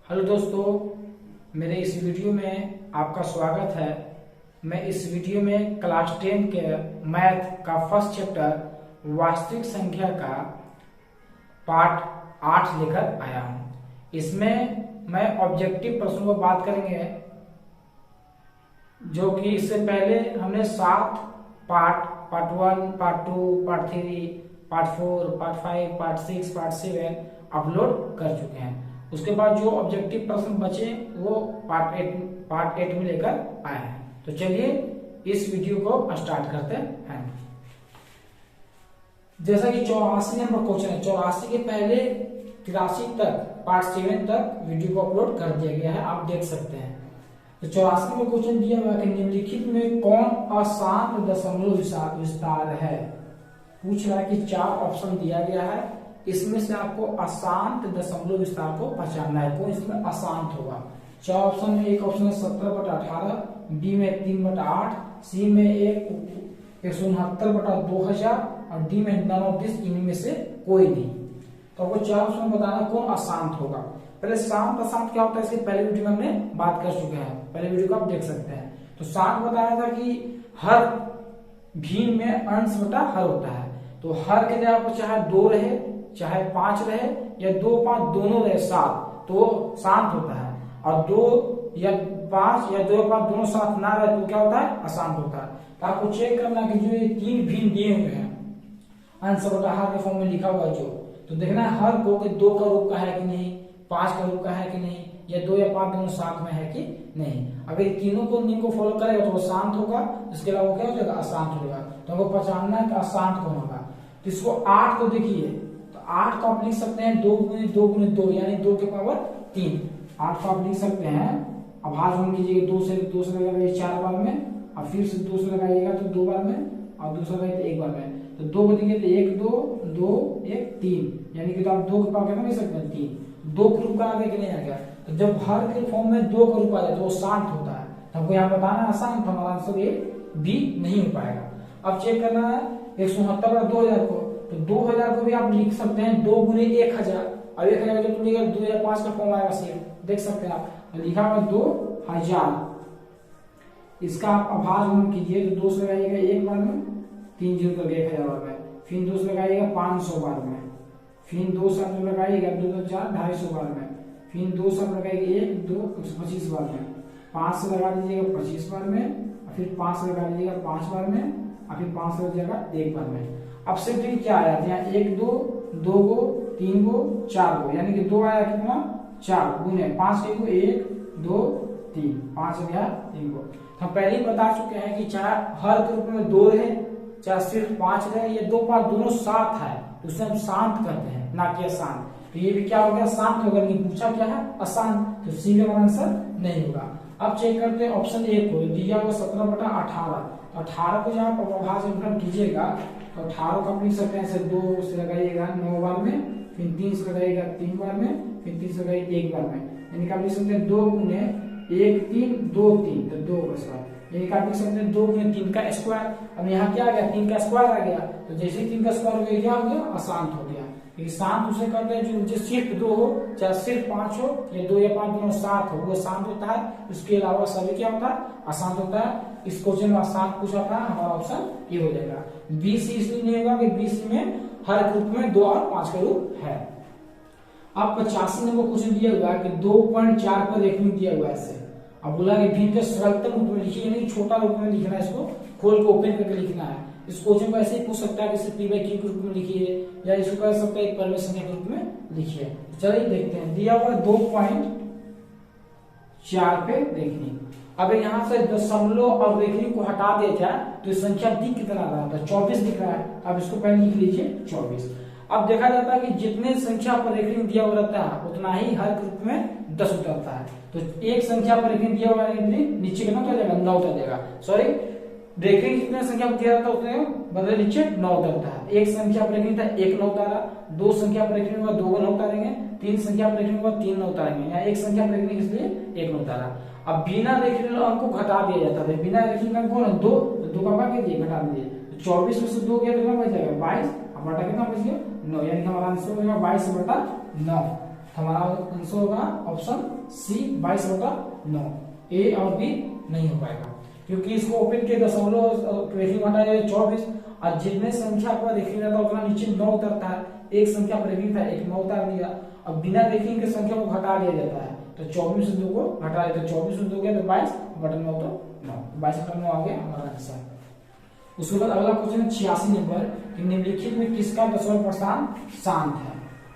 Hello दोस्तों, मेरे इस वीडियो में आपका स्वागत है। मैं इस वीडियो में क्लास 10 के मैथ का फर्स्ट चैप्टर वास्तविक संख्या का पार्ट 8 लेकर आया हूं। इसमें मैं ऑब्जेक्टिव प्रश्नों पर बात करेंगे, जो कि इससे पहले हमने 7 part 1, part 2, part 3, part 4, part 5, part 6, part 7 upload कर चुके हैं। उसके बाद जो ऑब्जेक्टिव प्रश्न बचे वो पार्ट 8 में लेकर आए हैं। तो चलिए इस वीडियो को स्टार्ट करते हैं। जैसा कि 84 नंबर क्वेश्चन है, 84 के पहले 83 तक पार्ट 7 तक वीडियो को अपलोड कर दिया गया है, आप देख सकते हैं। तो 84 में क्वेश्चन दिया हुआ है कि निम्नलिखित में कौन अशांत दशमलव विस्तार है। पूछ रहा है कि 4 ऑप्शन दिया गया है, इसमें से आपको अशांत दशमलव विस्तार को पहचानना है, कौन इसमें अशांत होगा। 4 ऑप्शन में एक ऑप्शन है 17/18, बी में 3/8, सी में 169/2000 और डी में नन ऑफ दिस, इनमें से कोई नहीं। तो आपको 4 ऑप्शन बताना कौन अशांत होगा। पहले शांत अशांत क्या होता है, इसके पहले वीडियो में हमने बात कर चुके हैं, पहले वीडियो को आप देख सकते हैं। तो शांत बताया था कि हर भिन्न में अंश बटा हर होता है। तो हर के जगह पर चाहे 2 रहे, चाहे 5 रहे या 2, 5 दोनों रहे 7, तो शांत होता है। और 2 या 5 या 2 या 5 दोनों साथ ना रहे तो क्या होता है, अशांत होता है। तो आपको चेक करना कि जो ये 3 भिन्न दिए हुए हैं अंश बटा हर के फॉर्म में लिखा हुआ जो, तो देखना है हर को कि 2 का रूप का है कि नहीं, 5 का रूप का है कि नहीं, या 2 या 5 दोनों साथ में है कि नहीं। अगर तीनों को नियम को फॉलो करेगा तो वो शांत होगा, इसके अलावा वो क्या हो जाएगा, अशांत होगा। तो हमको पहचानना है कि अशांत कौन होगा। तो इसको 8 को देखिए, तो 8 को आप लिख सकते हैं 2 गुने 2 गुने 2 यानी 2 के पावर 3। 8 को आप लिख सकते हैं, अब भाग कीजिएगा 2 से लगाइए 4 बार में, और फिर से 2 से लगाइएगा तो 2 बार में, और दूसरा लगाइए तो 1 बार में। तो 2 को देखिए तो 1 2 2 1 3, यानी कि तो आप 2 के पावर कितना लिख सकते हैं, 3। 2 के रूप का आ गया कि नहीं आ गया। तो जब हर के फॉर्म में 2 का रूप आ जाए तो वो शांत होता है। तो हमको यहाँ बताना है अशांत, हमारा आंसर ये बी नहीं हो पाएगा। अब चेक करना है 169/2000 को, तो 2000 को भी आप लिख सकते हैं 2 गुने 1000, और 1000 जब लिखेगा 2 या 5 का फॉर्म आएगा सेम, देख सकते हैं आप। तो लिखा हुआ 2000, इसका आप आभास गुण कीजिए तो 2 से लगाइएगा 1 बार में, 3 जीरो करके 1000 बार में, फिर 2 से लगाइएगा 500 बार में, फिर 2 से लगाइएगा 2 2 4 250 बार में, फिर 2 से लगाइएगा 1 2 125 बार में, 5 से लगा दीजिएगा 25 बार में, और फिर 5 से लगा दीजिएगा 5 बार में, और फिर 5 से लग जाएगा 1 बार में। अब सिर्फ क्या आया था, 1 2 2 गो 3 गो 4 गो, यानी कि 2 आया कितना 4 गुने 5 1 2 3, 5 गया 3 गो। हम पहले ही बता चुके हैं कि चाहे हर ग्रुप में 2 रहे, चाहे सिर्फ 5 रहे, ये 2 5 दोनों साथ है तो उसे हम शांत करते हैं, ना कि अशांत। तो ये भी क्या हो गया, शांत होगा। लेकिन पूछा क्या है, अशांत, तो सी का आंसर नहीं होगा। अब चेक करते हैं ऑप्शन ए को, दिया हुआ 17/18। 18 को जहाँ पर कीजिएगा तो 18 को आप लिख सकते हैं, 2 से लगाइएगा 9 बार में, फिर 3 से लगाइएगा 3 बार में, फिर 3 से लगाइएगा 1 बार में, यानी कि आप लिख सकते हैं 2 गुने 1 3 2 3, तो 2 का स्क्वायर, यानी कि आप लिख सकते हैं 2 गुने 3 का स्क्वायर। अब यहाँ क्या आ गया, 3 का स्क्वायर आ गया, तो जैसे ही 3 का स्क्वायर हो गया क्या हो गया, अशांत हो गया। शांत उसे करते हैं जो सिर्फ 2 हो, चाहे सिर्फ 5 हो, या 2 या 5 दोनों साथ हो, वो शांत होता है। उसके अलावा सभी क्या होता है, अशांत होता है। इस क्वेश्चन में अशांत पूछा था, हमारा ऑप्शन ये हो जाएगा। बी सी इसलिए नहीं होगा कि बी सी में हर ग्रुप में 2 और 5 का रूप है। अब 85 नंबर क्वेश्चन दिया हुआ है कि 2.4 पर रेखनी दिया हुआ है ऐसे। अब बोला कि भी के सरलतम रूप में लिखिए, नहीं छोटा रूप में लिखना है, इसको खोल के ओपन करके लिखना है। इस क्वेश्चन को ऐसे ही पूछ सकता है कि इसे पी बाई क्यू के रूप में लिखिए, या इसको कह सकता है एक परिमेय संख्या के रूप में लिखिए। चलिए देखते हैं, दिया हुआ 2.4 पे रेखनी। अब यहाँ से दशमलव और रेखनी को हटा दिया जाए तो संख्या दिख कितना रहा था, 24 दिख रहा है। अब इसको पहले लिख लीजिए 24। अब देखा जाता है कि जितने संख्या पर रेखनी दिया हुआ रहता है उतना ही हर ग्रुप में 10 उतरता है। तो एक संख्या पर रेखनी दिया हुआ नीचे कितना उतर जाएगा, 9 उतर जाएगा। सॉरी, रेखनी कितने संख्या पर दिया रहता है उतने बदले नीचे 9 उतरता है। एक संख्या पर रेखनी था 1 9 उतारा, 2 संख्या पर रेखनी हुआ 2 9 उतारेंगे, 3 संख्या पर रेखनी हुआ 3 9 उतारेंगे, या एक संख्या पर रेखनी इसलिए 1 9 उतारा। अब बिना रेखनी अंक को घटा दिया जाता है, बिना रेखनी अंक को 2 तो 2 का भाग कीजिए, घटा दीजिए, तो 24 में से 2 कितना बच जाएगा 22, अब बटा कितना बच गया 9, यानी कि हमारा आंसर हो जाएगा 22/9। तो हमारा आंसर होगा ऑप्शन सी 22/9। ए और बी नहीं हो पाएगा क्योंकि इसको ओपन के दशमलव रेखी घटाया 24 और जितने संख्या पर रेखी रहता है उतना नीचे 9 उतरता है। एक संख्या पर रेखी था, एक 9 उतार दिया। अब बिना रेखी की संख्या को घटा दिया जाता है, तो 24 से 2 को घटा दिया, तो 24 से 2 गया तो 22/9 तो 9, 22/9 आ गया हमारा आंसर। उसके बाद अगला क्वेश्चन है 86 नंबर कि निम्नलिखित में किसका दशमलव प्रस्थान शांत है।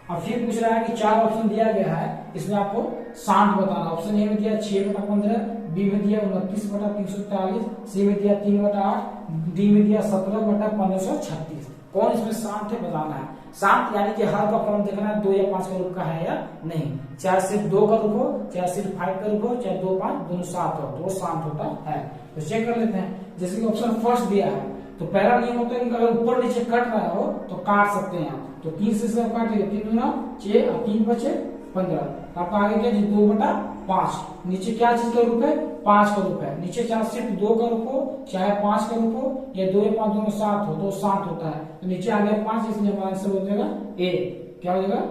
अब फिर पूछ रहा है कि 4 ऑप्शन दिया गया है, इसमें आपको शांत बताना। ऑप्शन ए में दिया 6/15, बी में दिया 29/343, सी में दिया 3/8, डी में दिया 17/1536। कौन इसमें शांत है बताना है। शांत यानी कि हर का फॉर्म देखना है 2 या 5 का रूप का है या नहीं, चाहे सिर्फ 2 का रूप हो, चाहे सिर्फ 5 का रूप हो, चाहे 2 5 दोनों 7 हो, तो वो शांत होता है। तो चेक कर लेते हैं। जैसे कि ऑप्शन फर्स्ट दिया है, तो पहला नियम होता है कि अगर ऊपर नीचे कट रहा हो तो काट सकते हैं आप। तो 3 से सब काटेंगे, 3 दूना 6 और 3 बचे 15। आपका आगे क्या 2/5। नीचे क्या चीज का रूप है, 5 का रूप है। नीचे चाहे सिर्फ 2 का रूप हो, चाहे 5 का रूप हो, या 2 या 5 दोनों 7 हो, तो 7 होता है। तो नीचे आ गया 5, इसलिए हमारा आंसर हो जाएगा ए। क्या हो जाएगा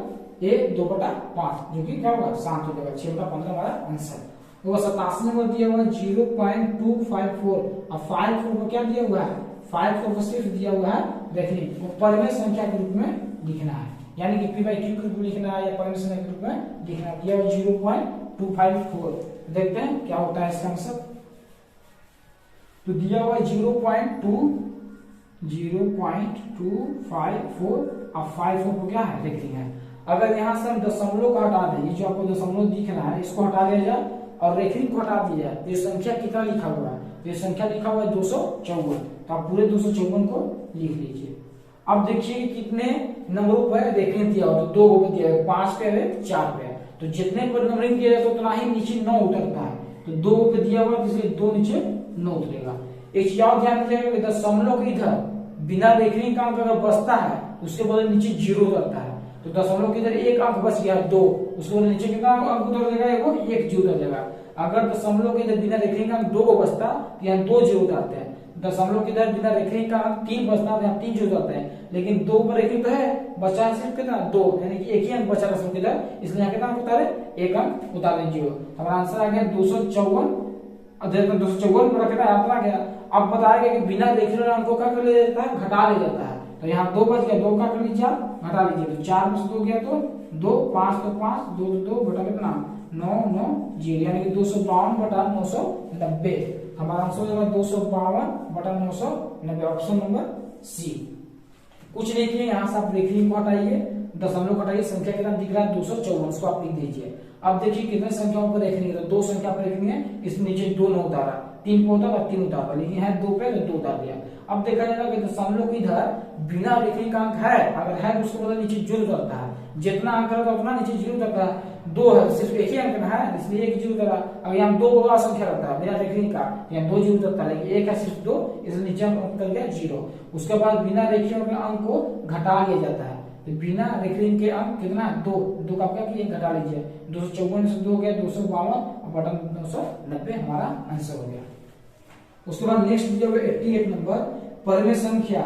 ए 2/5, जो कि क्या होगा शांत हो जाएगा। 6/15 हमारा आंसर। वो 87 नंबर दिया हुआ है 0.254 और 54 को क्या दिया हुआ है, 54 को सिर्फ दिया हुआ है देखिए वो परिमेय संख्या के रूप में लिखना है, यानी कि p/q के रूप में लिखना है या परिमेय संख्या के रूप में लिखना है। दिया हुआ 0.254। देखते हैं क्या होता है इसका आंसर। तो दिया हुआ 0.254 और 54 को क्या है लिख दिया है। अगर यहाँ से हम दशमलव को हटा दें, जो आपको दशमलव दिख रहा है इसको हटा दिया जाए और रेखनी को हटा दिया जाए, तो ये संख्या कितना लिखा हुआ है, तो ये संख्या लिखा हुआ है 254। तो आप पूरे 254 को लिख लीजिए। अब देखिए कितने नंबरों पर रेखनी दिया हो, तो 2 को दिया है, 5 पे है, 4 पे है। तो जितने पर नंबरिंग किया जाए तो उतना ही नीचे 9 उतरता है। तो 2 पे दिया हुआ है, इसलिए 2 नीचे 9 उतरेगा। एक चीज और ध्यान दीजिएगा कि दशमलव के इधर बिना रेखनी का अंक अगर बचता है उसके बदले नीचे 0 उतरता है। तो दशमलव के इधर एक अंक बच गया 2, उसके बदले नीचे कितना अंक उतर जाएगा, वो 1 जीरो उतर जाएगा। अगर दशमलव के इधर बिना रेखनी का अंक 2 को बचता तो यहाँ 2 जीरो उतरते हैं। दशमलव के इधर बिना रेखनी का अंक 3 बचता तो यहाँ 3 जीरो उतरते हैं। लेकिन 2 पर रेखनी तो है, बचा है सिर्फ कितना 2, यानी कि एक ही अंक बचा दशमलव के इधर, इसलिए यहाँ कितना अंक उतारे, एक अंक उतारे 0। हमारा आंसर आ गया 254। 254 पर रखना याद आ गया। अब बताएगा कि बिना रेखनी वाले अंक को क्या कर लिया जाता है, घटा लिया जाता है। तो यहाँ 2 बच गया, 2 का कर लीजिए आप, घटा लीजिए। तो 4 में से 2 गया तो 2, 5 तो 5, 2 तो 2 बटा कितना 9 9 0, यानी कि 252/990। हमारा आंसर हो जाएगा 252/990, ऑप्शन नंबर सी। कुछ नहीं किए, यहाँ से आप रेखनी को हटाइए, दशमलव हटाइए, संख्या कितना दिख रहा है 254, उसको आप लिख दीजिए। अब देखिए कितने संख्याओं पर रेखनी है, तो 2 संख्या पर रेखनी है, इसमें नीचे 2 न उतारा, 3 पे उतारा, 3 उतारा, लेकिन है 2 पे तो 2 उतार दिया। अब देखा जाएगा कि दशमलव की इधर बिना रेखनी का अंक है, अगर है तो उसको मतलब नीचे 0 उतरता है। जितना अंक रहता है उतना नीचे 0 उतरता है। 2 है, सिर्फ एक ही अंक है, इसलिए 1 जीरो उतरा। अब यहाँ 2 बड़ा संख्या रहता है बिना रेखनी का, यहाँ 2 जीरो उतरता है, लेकिन 1 है सिर्फ 2, इसलिए नीचे अंक उतर गया 0। उसके बाद बिना रेखनी के अंक को घटा लिया जाता है। तो बिना रेखनी के अंक कितना है 2 का क्या कि घटा लीजिए, 254 से 2 गया 252/990, हमारा आंसर हो गया। उसके बाद नेक्स्ट दिया हुआ 88 नंबर, परिमेय संख्या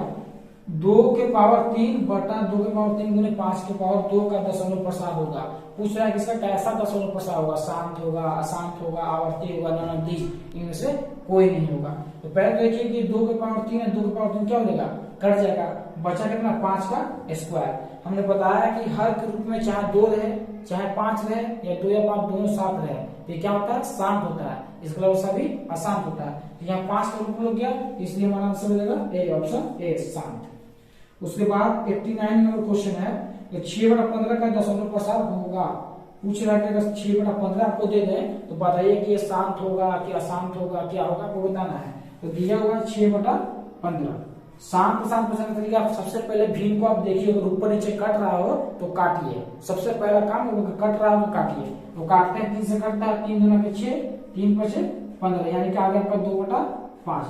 2 के पावर 3 बटा 2 के पावर 3 गुने 5 के पावर 2 का दशमलव प्रसार होगा। पूछ रहा है कि इसका कैसा दशमलव प्रसार होगा, शांत होगा, अशांत होगा, आवर्ती होगा, नॉनअवधि, इनमें से कोई नहीं होगा। तो पहले तो देखिए कि 2 के पावर 3 है, 2 के पावर 3 क्या हो जाएगा, कट जाएगा, बचा कितना 5 का स्क्वायर। हमने बताया कि हर के रूप में चाहे 2 रहे, चाहे 5 रहे, या 2 या 5 दोनों साथ रहे, तो क्या होता है शांत होता है। इसके अलावा सभी अशांत होता है। तो यहाँ 5 का रूप हो गया, इसलिए हमारा आंसर हो जाएगा ए, ऑप्शन ए शांत। उसके बाद 89 नंबर क्वेश्चन है, 6/15 का दशमलव प्रसार होगा। पूछ रहा है कि अगर 6/15 आपको दे दें तो बताइए कि ये शांत होगा कि अशांत होगा, क्या होगा आपको बताना है। तो दिया हुआ 6/15, शांत अशांत प्रसार तरीका। आप सबसे पहले भीम को आप देखिए, अगर ऊपर नीचे कट रहा हो तो काटिए, सबसे पहला काम, अगर कट रहा हो तो काटिए। तो काटते हैं 3 से कटता है, 3 दूना के 6, 3 5 15, यानी कि आ गया आपका 2/5।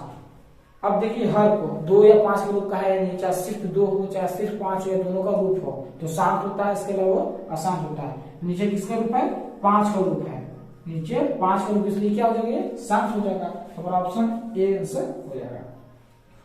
अब देखिए हर को 2 या 5 के रूप का है नहीं, चाहे सिर्फ 2 हो, चाहे सिर्फ 5 हो, या दोनों का रूप हो तो शांत होता है, इसके अलावा अशांत होता है। नीचे किसका रूप है, 5 का रूप है, नीचे 5 का रूप, इसलिए क्या हो जाएगा, शांत हो जाएगा। हमारा ऑप्शन ए आंसर हो जाएगा।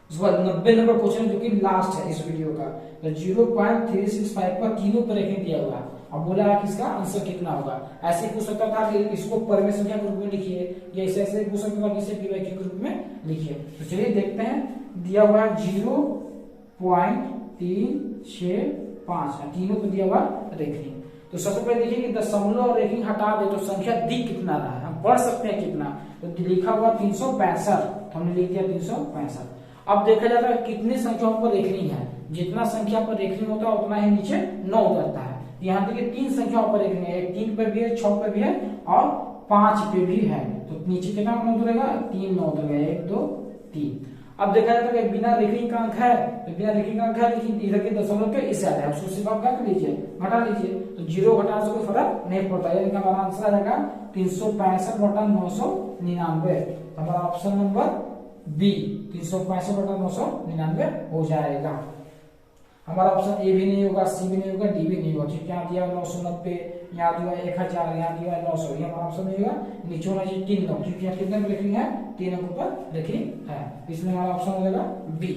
उसके बाद 90 नंबर क्वेश्चन जो कि लास्ट है इस वीडियो का, तो 0.365 पर तीनों पर रेखनी दिया हुआ है। अब बोला कि इसका आंसर कितना होगा। ऐसे पूछ सकता था कि इसको परमेय संख्या के रूप में लिखिए, या ऐसे पूछ सकता था कि इसे पी बाई क्यू के रूप में लिखिए। तो चलिए देखते हैं, दिया हुआ है 0.365, तीनों को दिया हुआ रेखनी। तो सबसे पहले देखिए कि दशमलव और रेखनी हटा दे तो संख्या दिख कितना रहा है, हम पढ़ सकते हैं कितना। तो लिखा हुआ 365, तो हमने लिख दिया 365। अब देखा जाता है कितनी संख्याओं पर रेखनी है, जितना संख्या पर रेखनी होता है उतना ही नीचे 9 उतरता है। यहाँ देखिए 3 संख्याओं पर रेखनी है, 3 पे भी है, 6 पे भी है और 5 पे भी है। तो नीचे कितना 9 उतरेगा, 3 9 उतरेगा, 1 2 3। अब देखा जाता है बिना रेखनी का अंक है, तो बिना रेखनी का अंक है लेकिन इधर के दशमलव के इस है, उसको सिर्फ आप क्या कर लीजिए, घटा लीजिए। तो 0 घटाने से कोई फर्क नहीं पड़ता, यानी कि हमारा आंसर आ जाएगा 365/999। हमारा ऑप्शन नंबर बी 365/999 हो जाएगा। हमारा ऑप्शन ए भी नहीं होगा, सी भी नहीं होगा, डी भी नहीं होगा, क्योंकि यहाँ दिया 990, यहाँ दिया 1000, यहाँ दिया 900, ये हमारा ऑप्शन नहीं होगा। नीचे होना चाहिए 3 9, क्योंकि यहाँ कितने पे लिखनी है, 3 अंकों पर लिखनी है, इसलिए हमारा ऑप्शन हो जाएगा बी।